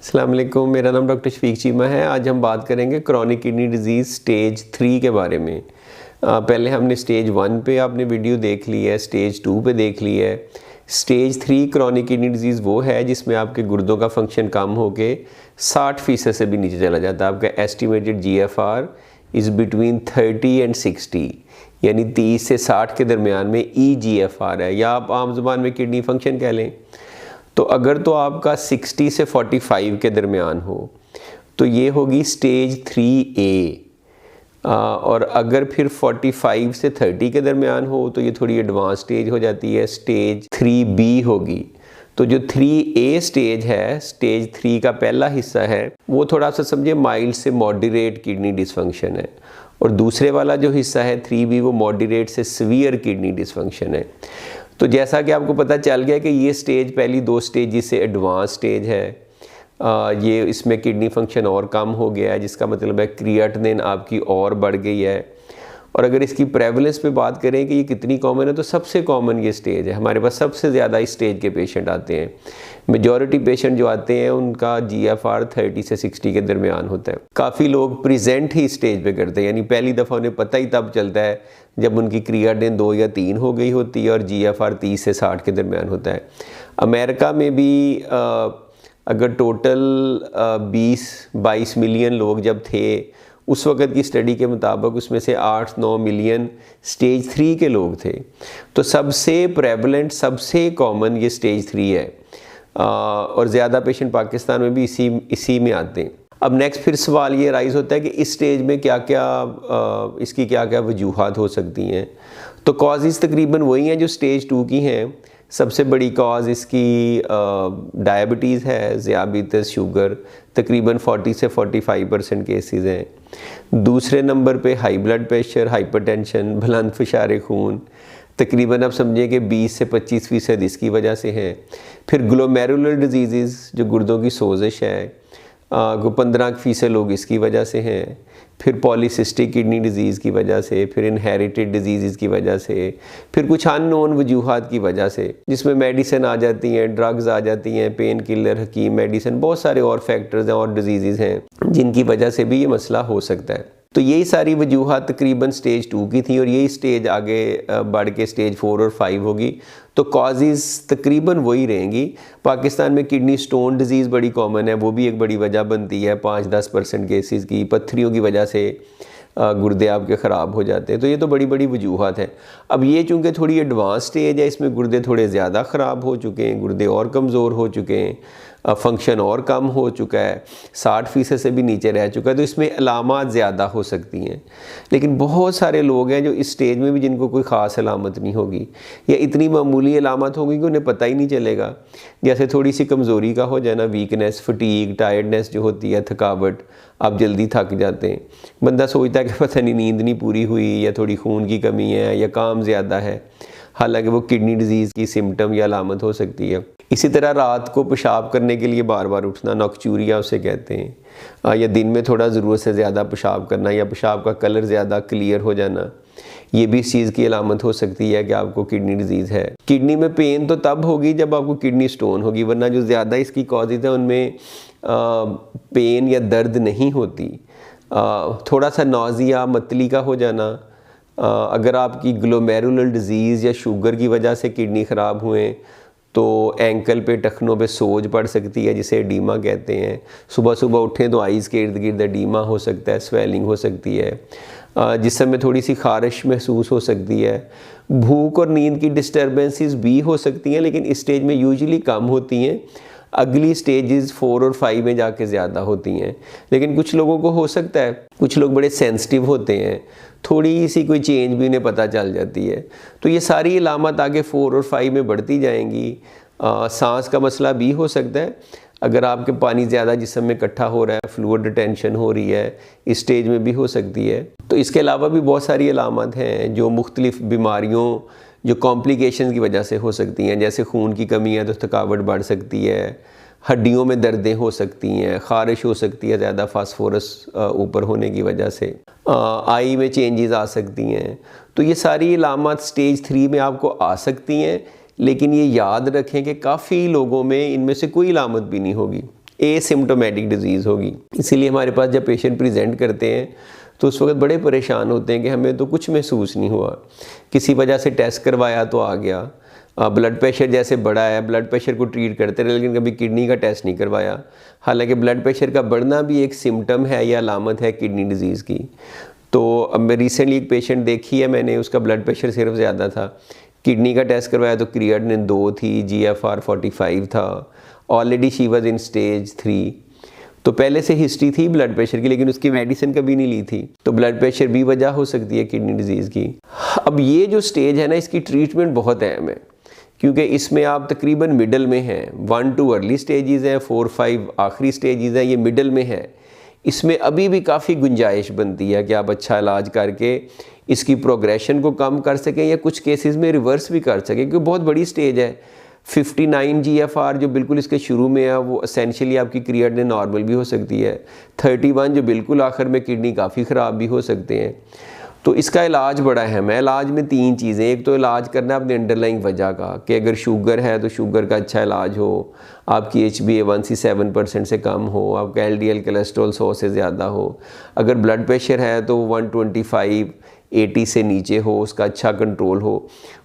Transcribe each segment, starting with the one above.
अस्सलाम वालेकुम, मेरा नाम डॉक्टर शफीक चीमा है। आज हम बात करेंगे क्रॉनिक किडनी डिजीज़ स्टेज 3 के बारे में। पहले हमने स्टेज 1 पे आपने वीडियो देख ली है, स्टेज 2 पे देख ली है। स्टेज 3 क्रॉनिक किडनी डिजीज़ वो है जिसमें आपके गुर्दों का फंक्शन कम होके 60% से भी नीचे चला जाता है। आपका estimated GFR is between 30 and 60, यानी 30 से 60 के दरमियान में EGFR है, या आप आम ज़ुबान में किडनी फंक्शन कह लें। तो अगर तो आपका 60 से 45 के दरमियान हो तो ये होगी स्टेज 3A, और अगर फिर 45 से 30 के दरमियान हो तो ये थोड़ी एडवांस स्टेज हो जाती है, स्टेज 3B होगी। तो जो 3A स्टेज है, स्टेज 3 का पहला हिस्सा है, वो थोड़ा सा समझिए माइल्ड से मॉडरेट किडनी डिसफंक्शन है, और दूसरे वाला जो हिस्सा है 3B वो मॉडरेट से सीवियर किडनी डिसफंक्शन है। तो जैसा कि आपको पता चल गया कि ये स्टेज पहली 2 स्टेज से एडवांस स्टेज है। ये इसमें किडनी फंक्शन और कम हो गया है, जिसका मतलब है क्रिएटिनिन आपकी और बढ़ गई है। और अगर इसकी प्रेवलेंस पे बात करें कि ये कितनी कॉमन है, तो सबसे कॉमन ये स्टेज है। हमारे पास सबसे ज़्यादा इस स्टेज के पेशेंट आते हैं। मेजॉरिटी पेशेंट जो आते हैं उनका GFR 30 से 60 के दरमियान होता है। काफ़ी लोग प्रेजेंट ही स्टेज पे करते हैं, यानी पहली दफ़ा उन्हें पता ही तब चलता है जब उनकी क्रिएटिनिन 2 या 3 हो गई होती है और GFR 30 से 60 के दरमियान होता है। अमेरिका में भी अगर टोटल 20-22 मिलियन लोग जब थे, उस वक़्त की स्टडी के मुताबिक उसमें से 8-9 मिलियन स्टेज 3 के लोग थे। तो सबसे प्रेवलेंट, सबसे कॉमन ये स्टेज 3 है, और ज़्यादा पेशेंट पाकिस्तान में भी इसी में आते हैं। अब नेक्स्ट फिर सवाल ये राइज़ होता है कि इस स्टेज में इसकी क्या क्या वजूहात हो सकती हैं। तो कॉजेज़ तकरीबन वही हैं जो स्टेज 2 की हैं। सबसे बड़ी कॉज इसकी डायबिटीज़ है, ज़ियाबितस, शुगर, तकरीबन 40 से 45% केसेस हैं। दूसरे नंबर पे हाई ब्लड प्रेशर, हाइपरटेंशन, बुलंद फ़िशार खून, तकरीबन आप समझें कि 20 से 25% इसकी वजह से है। फिर ग्लोमेरुलर डिजीज़ जो गुर्दों की सोजिश है, 15% लोग इसकी वजह से हैं। फिर पॉलीसिस्टिक किडनी डिजीज़ की वजह से, फिर इनहेरिटेड डिजीज़ की वजह से, फिर कुछ अननोन वजूहात की वजह से, जिसमें मेडिसिन आ जाती हैं, ड्रग्स आ जाती हैं, पेन किलर, हकीम मेडिसिन, बहुत सारे और फैक्टर्स हैं और डिजीज़ हैं जिनकी वजह से भी ये मसला हो सकता है। तो यही सारी वजूहात तकरीबन स्टेज 2 की थी, और यही स्टेज आगे बढ़ के स्टेज 4 और 5 होगी। तो कॉजेज़ तकरीबन वही रहेंगी। पाकिस्तान में किडनी स्टोन डिजीज़ बड़ी कॉमन है, वो भी एक बड़ी वजह बनती है 5-10% केसेस की। पत्थरियों की वजह से गुर्दे आपके ख़राब हो जाते हैं। तो ये तो बड़ी बड़ी वजूहात हैं। अब ये चूँकि थोड़ी एडवांस स्टेज है, इसमें गुर्दे थोड़े ज़्यादा ख़राब हो चुके हैं, गुर्दे और कमज़ोर हो चुके हैं, फंक्शन और कम हो चुका है, 60% से भी नीचे रह चुका है। तो इसमें अलामत ज़्यादा हो सकती हैं। लेकिन बहुत सारे लोग हैं जो इस स्टेज में भी जिनको कोई ख़ास अलामत नहीं होगी, या इतनी मामूली अलामत होगी कि उन्हें पता ही नहीं चलेगा। जैसे थोड़ी सी कमज़ोरी का हो जाना, वीकनेस, फटीग, टायर्डनेस जो होती है, थकावट, आप जल्दी थक जाते हैं। बंदा सोचता है कि पता नहीं नींद नहीं पूरी हुई, या थोड़ी खून की कमी है, या काम ज़्यादा है, हालांकि वो किडनी डिजीज़ की सिम्टम या अलामत हो सकती है। इसी तरह रात को पेशाब करने के लिए बार बार उठना, नॉक्चूरिया उसे कहते हैं, या दिन में थोड़ा ज़रूरत से ज़्यादा पेशाब करना, या पेशाब का कलर ज़्यादा क्लियर हो जाना, ये भी इस चीज़ की अलामत हो सकती है कि आपको किडनी डिजीज़ है। किडनी में पेन तो तब होगी जब आपको किडनी स्टोन होगी, वरना जो ज़्यादा इसकी कॉजेज़ हैं उनमें पेन या दर्द नहीं होती। थोड़ा सा नौजिया, मतली का हो जाना, अगर आपकी ग्लोमेरुलर डिजीज़ या शुगर की वजह से किडनी ख़राब हुए तो एंकल पे, टखनों पे सोज पड़ सकती है, जिसे एडीमा कहते हैं। सुबह सुबह उठें तो आइज़ के इर्द गिर्द एडीमा हो सकता है, स्वेलिंग हो सकती है, जिससे में थोड़ी सी खारिश महसूस हो सकती है। भूख और नींद की डिस्टर्बेंसेस भी हो सकती हैं, लेकिन इस स्टेज में यूजुअली कम होती हैं। अगली स्टेजेस 4 और 5 में जाके ज़्यादा होती हैं। लेकिन कुछ लोगों को हो सकता है, कुछ लोग बड़े सेंसिटिव होते हैं, थोड़ी सी कोई चेंज भी उन्हें पता चल जाती है। तो ये सारी अलामत आगे 4 और 5 में बढ़ती जाएंगी। सांस का मसला भी हो सकता है, अगर आपके पानी ज़्यादा जिस्म में इकट्ठा हो रहा है, फ्लूइड रिटेंशन हो रही है, इस स्टेज में भी हो सकती है। तो इसके अलावा भी बहुत सारी अलामत हैं जो मुख्तलिफ़ बीमारियों, जो कॉम्प्लिकेशन की वजह से हो सकती हैं। जैसे खून की कमी है तो थकावट बढ़ सकती है, हड्डियों में दर्दें हो सकती हैं, ख़ारिश हो सकती है ज़्यादा फास्फोरस ऊपर होने की वजह से, आई में चेंजेस आ सकती हैं। तो ये सारी अलामत स्टेज 3 में आपको आ सकती हैं, लेकिन ये याद रखें कि काफ़ी लोगों में इनमें से कोई अलामत भी नहीं होगी। एसिम्प्टोमेटिक डिजीज़ होगी। इसीलिए हमारे पास जब पेशेंट प्रेजेंट करते हैं तो उस वक्त बड़े परेशान होते हैं कि हमें तो कुछ महसूस नहीं हुआ, किसी वजह से टेस्ट करवाया तो आ गया, ब्लड प्रेशर जैसे बढ़ा है, ब्लड प्रेशर को ट्रीट करते रहे लेकिन कभी किडनी का टेस्ट नहीं करवाया। हालांकि ब्लड प्रेशर का बढ़ना भी एक सिम्टम है या अलामत है किडनी डिजीज़ की। तो अब मैं रिसेंटली एक पेशेंट देखी है मैंने, उसका ब्लड प्रेशर सिर्फ ज़्यादा था, किडनी का टेस्ट करवाया तो क्रिएटिनिन 2 थी, GFR 45 था, already she was in stage 3। तो पहले से हिस्ट्री थी ब्लड प्रेशर की लेकिन उसकी मेडिसिन कभी नहीं ली थी। तो ब्लड प्रेशर भी वजह हो सकती है किडनी डिजीज़ की। अब ये जो स्टेज है ना, इसकी ट्रीटमेंट बहुत अहम है क्योंकि इसमें आप तकरीबन मिडल में हैं। 1-2 अर्ली स्टेजेस हैं, 4-5 आखिरी स्टेजेस हैं, ये मिडल में है। इसमें अभी भी काफ़ी गुंजाइश बनती है कि आप अच्छा इलाज करके इसकी प्रोग्रेशन को कम कर सकें या कुछ केसेस में रिवर्स भी कर सकें, क्योंकि बहुत बड़ी स्टेज है। 59 GFR जो बिल्कुल इसके शुरू में है वो एसेंशियली आपकी क्रिएटिनिन नॉर्मल भी हो सकती है। 31 जो बिल्कुल आखिर में किडनी काफ़ी ख़राब भी हो सकते हैं। तो इसका इलाज बड़ा अहम है। इलाज में 3 चीज़ें, एक तो इलाज करना है अपने अंडरलाइंग वजह का कि अगर शुगर है तो शुगर का अच्छा इलाज हो, आपकी HbA1c 7% से कम हो, आपका LDL कोलेस्ट्रॉल 100 से ज़्यादा हो, अगर ब्लड प्रेशर है तो 125/80 से नीचे हो, उसका अच्छा कंट्रोल हो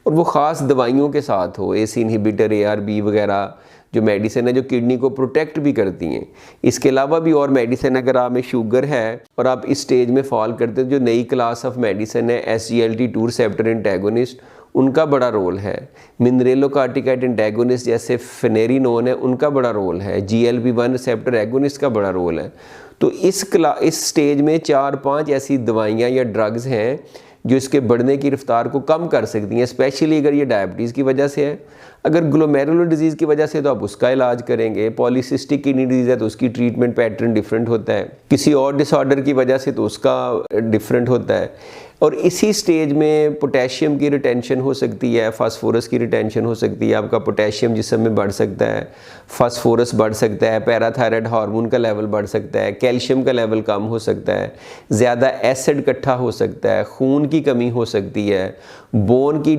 और वो ख़ास दवाइयों के साथ हो, ACE इनहिबिटर, ARB वगैरह जो मेडिसिन है जो किडनी को प्रोटेक्ट भी करती हैं। इसके अलावा भी और मेडिसिन, अगर आप में शुगर है और आप इस स्टेज में फॉल करते हो, जो नई क्लास ऑफ मेडिसिन है SGLT2 रिसेप्टर एंटागोनिस्ट, उनका बड़ा रोल है। मिनरेलोकार्टिकाइड एंटागोनिस्ट जैसे फेनेरिनोन है, उनका बड़ा रोल है। GLP-1 रिसेप्टर एगोनिस्ट का बड़ा रोल है। तो इस स्टेज में 4-5 ऐसी दवाइयाँ या ड्रग्स हैं जो इसके बढ़ने की रफ्तार को कम कर सकती हैं, स्पेशली अगर ये डायबिटीज़ की वजह से है। अगर ग्लोमेरुलर डिजीज़ की वजह से तो आप उसका इलाज करेंगे, पॉलीसिस्टिक किडनी डिजीज़ है तो उसकी ट्रीटमेंट पैटर्न डिफरेंट होता है, किसी और डिसऑर्डर की वजह से तो उसका डिफरेंट होता है। और इसी स्टेज में पोटेशियम की रिटेंशन हो सकती है, फास्फोरस की रिटेंशन हो सकती है, आपका पोटेशियम जिस्म में बढ़ सकता है, फास्फोरस बढ़ सकता है, पैराथायराइड हार्मोन का लेवल बढ़ सकता है, कैल्शियम का लेवल कम हो सकता है, ज़्यादा एसिड इकट्ठा हो सकता है, खून की कमी हो सकती है, बोन की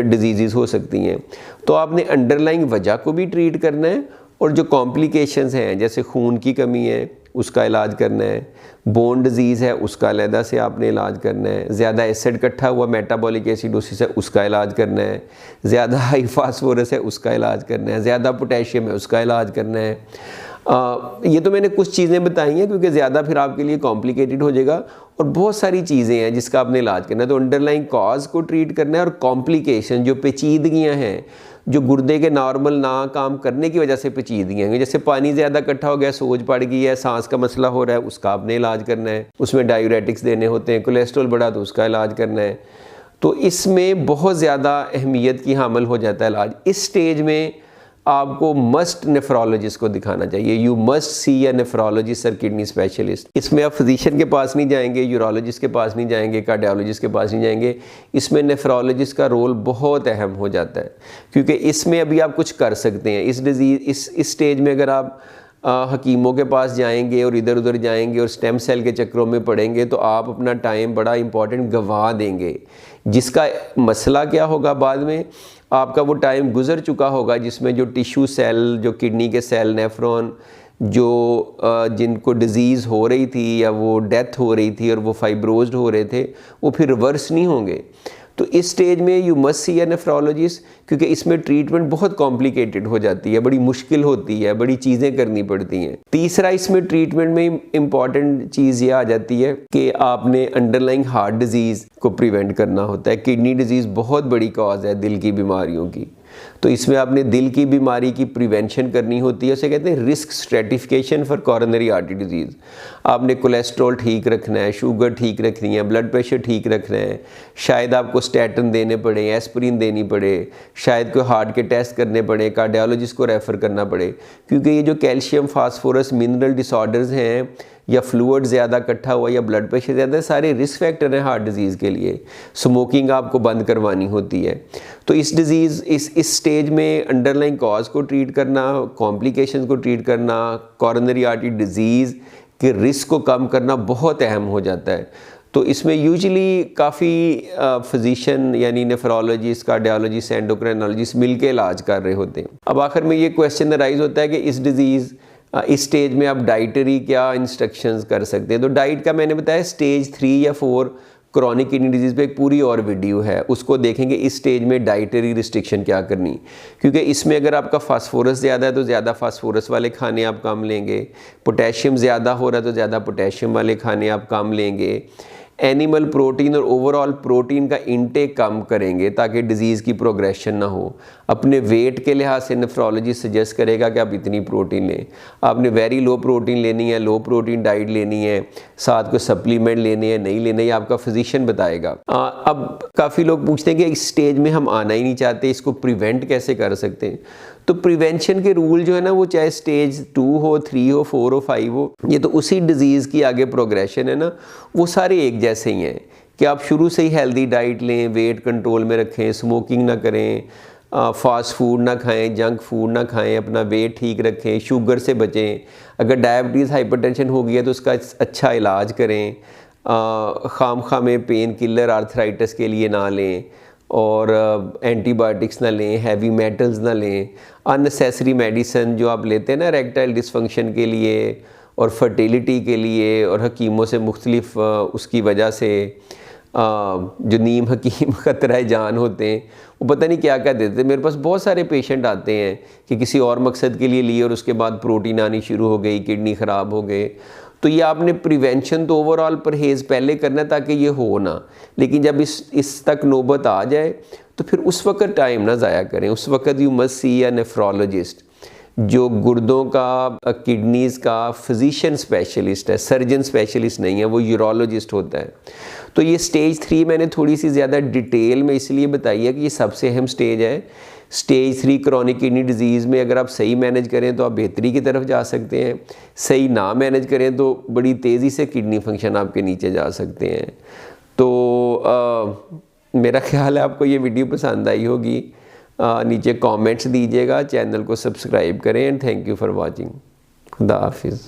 डिजीज़ हो सकती हैं। तो आपने अंडरलाइंग वजह को भी ट्रीट करना है और जो कॉम्प्लिकेशंस हैं जैसे खून की कमी है उसका इलाज करना है, बोन डिजीज़ है उसका अलहदा से आपने इलाज करना है, ज़्यादा एसिड इकट्ठा हुआ मेटाबॉलिक एसिडोसिस है उसका इलाज करना है, ज़्यादा हाई फास्फोरस है उसका इलाज करना है, ज़्यादा पोटेशियम है उसका इलाज करना है। ये तो मैंने कुछ चीज़ें बताई हैं क्योंकि ज़्यादा फिर आपके लिए कॉम्प्लिकेटेड हो जाएगा और बहुत सारी चीज़ें हैं जिसका आपने इलाज करना है। तो अंडरलाइंग कॉज को ट्रीट करना है और कॉम्प्लिकेशन जो पेचीदगियाँ हैं जो गुर्दे के नॉर्मल ना काम करने की वजह से पेचीदगियाँ हैं, जैसे पानी ज़्यादा इकट्ठा हो गया, सोज पड़ गई है, सांस का मसला हो रहा है, उसका आपने इलाज करना है, उसमें डायूरेटिक्स देने होते हैं, कोलेस्ट्रॉल बढ़ा तो उसका इलाज करना है। तो इसमें बहुत ज़्यादा अहमियत की हामिल हो जाता है इलाज। इस स्टेज में आपको मस्ट नेफ्रोलॉजिस्ट को दिखाना चाहिए। You must see a nephrologist और किडनी स्पेशलिस्ट। इसमें आप फिजिशियन के पास नहीं जाएंगे, यूरोलॉजिस्ट के पास नहीं जाएंगे, कार्डियोलॉजिस्ट के पास नहीं जाएंगे। इसमें नेफ्रोलॉजिस्ट का रोल बहुत अहम हो जाता है क्योंकि इसमें अभी आप कुछ कर सकते हैं। इस स्टेज में अगर आप हकीमों के पास जाएंगे और इधर उधर जाएंगे और स्टेम सेल के चक्करों में पड़ेंगे तो आप अपना टाइम बड़ा इंपॉर्टेंट गंवा देंगे, जिसका मसला क्या होगा बाद में आपका वो टाइम गुजर चुका होगा जिसमें जो टिश्यू सेल, जो किडनी के सेल, नेफ्रॉन जो जिनको डिज़ीज़ हो रही थी या वो डेथ हो रही थी और वो फाइब्रोज्ड हो रहे थे वो फिर रिवर्स नहीं होंगे। तो इस स्टेज में you must see a nephrologist क्योंकि इसमें ट्रीटमेंट बहुत कॉम्प्लिकेटेड हो जाती है, बड़ी मुश्किल होती है, बड़ी चीज़ें करनी पड़ती हैं। तीसरा इसमें ट्रीटमेंट में इम्पॉर्टेंट चीज़ ये आ जाती है कि आपने अंडरलाइंग हार्ट डिजीज़ को प्रिवेंट करना होता है। किडनी डिजीज़ बहुत बड़ी कॉज है दिल की बीमारियों की, तो इसमें आपने दिल की बीमारी की प्रिवेंशन करनी होती है। उसे कहते हैं risk stratification for coronary artery disease. आपने कोलेस्ट्रॉल ठीक रखना है, शुगर ठीक रखनी है, ब्लड प्रेशर ठीक रखना है, शायद आपको स्टैटिन देने पड़े, एस्पिरिन देनी पड़े, शायद कोई हार्ट के टेस्ट करने पड़े, कार्डियोलॉजिस्ट को रेफ़र करना पड़े, क्योंकि ये जो कैल्शियम, फास्फोरस, मिनरल डिसऑर्डर्स हैं या फ्लूइड ज़्यादा इकट्ठा हुआ या ब्लड प्रेशर ज़्यादा, सारे रिस्क फैक्टर हैं हार्ट डिजीज़ के लिए। स्मोकिंग आपको बंद करवानी होती है। तो इस स्टेज में अंडरलाइंग कॉज को ट्रीट करना, कॉम्प्लिकेशंस को ट्रीट करना, कॉरोनरी आर्टरी डिजीज़ के रिस्क को कम करना बहुत अहम हो जाता है। तो इसमें यूजुअली काफ़ी फिजिशियन यानी नेफ्रोलॉजिस्ट, कार्डियोलॉजिस्ट, एंडोक्राइनोलॉजिस्ट मिल के इलाज कर रहे होते हैं। अब आखिर में ये क्वेश्चन राइज होता है कि इस डिज़ीज़ इस स्टेज में आप डाइटरी क्या इंस्ट्रक्शंस कर सकते हैं। तो डाइट का मैंने बताया स्टेज 3 या 4 क्रॉनिक किडनी डिजीज़ पे एक पूरी और वीडियो है, उसको देखेंगे इस स्टेज में डाइटरी रिस्ट्रिक्शन क्या करनी, क्योंकि इसमें अगर आपका फास्फोरस ज़्यादा है तो ज़्यादा फास्फोरस वाले खाने आप कम लेंगे, पोटेशियम ज़्यादा हो रहा है तो ज़्यादा पोटेशियम वाले खाने आप कम लेंगे, एनिमल प्रोटीन और ओवरऑल प्रोटीन का इंटेक कम करेंगे ताकि डिज़ीज़ की प्रोग्रेशन ना हो। अपने वेट के लिहाज से नेफ्रोलॉजिस्ट सजेस्ट करेगा कि आप इतनी प्रोटीन लें, आपने वेरी लो प्रोटीन लेनी है, लो प्रोटीन डाइट लेनी है, साथ को सप्लीमेंट लेने हैं नहीं लेने, आपका फिजिशियन बताएगा। अब काफ़ी लोग पूछते हैं कि इस स्टेज में हम आना ही नहीं चाहते, इसको प्रिवेंट कैसे कर सकते हैं। तो प्रिवेंशन के रूल जो है ना, वो चाहे स्टेज 2 हो, 3 हो, 4 हो, 5 हो, ये तो उसी डिज़ीज़ की आगे प्रोग्रेशन है ना, वो सारे एक जैसे ही हैं कि आप शुरू से ही हेल्दी डाइट लें, वेट कंट्रोल में रखें, स्मोकिंग ना करें, फास्ट फूड ना खाएं, जंक फूड ना खाएं, अपना वेट ठीक रखें, शुगर से बचें, अगर डायबिटीज़ हाइपरटेंशन हो गया तो उसका अच्छा इलाज करें, खामखा में पेन किलर आर्थराइटिस के लिए ना लें, और एंटीबायोटिक्स ना लें, हैवी मेटल्स ना लें, अननेसेसरी मेडिसिन जो आप लेते हैं ना इरेक्टाइल डिसफंक्शन के लिए और फर्टिलिटी के लिए और हकीमों से मुख्तलिफ उसकी वजह से जो नीम हकीम ख़तरा जान होते हैं, वो पता नहीं क्या क्या देते हैं। मेरे पास बहुत सारे पेशेंट आते हैं कि किसी और मकसद के लिए लिए और उसके बाद प्रोटीन आनी शुरू हो गई, किडनी ख़राब हो गए। तो ये आपने प्रिवेंशन तो ओवरऑल परहेज़ पहले करना है ताकि ये हो ना, लेकिन जब इस तक नौबत आ जाए तो फिर उस वक्त टाइम ना ज़ाया करें। उस वक्त you must see a nephrologist जो गुर्दों का, किडनीज़ का फिजिशियन स्पेशलिस्ट है, सर्जन स्पेशलिस्ट नहीं है, वो यूरोलॉजिस्ट होता है। तो ये स्टेज 3 मैंने थोड़ी सी ज़्यादा डिटेल में इसलिए बताई है कि ये सबसे अहम स्टेज है। स्टेज 3 क्रॉनिक किडनी डिजीज़ में अगर आप सही मैनेज करें तो आप बेहतरी की तरफ जा सकते हैं, सही ना मैनेज करें तो बड़ी तेज़ी से किडनी फंक्शन आपके नीचे जा सकते हैं। तो मेरा ख्याल है आपको ये वीडियो पसंद आई होगी। नीचे कमेंट्स दीजिएगा, चैनल को सब्सक्राइब करें and thank you for watching. खुदा हाफिज़।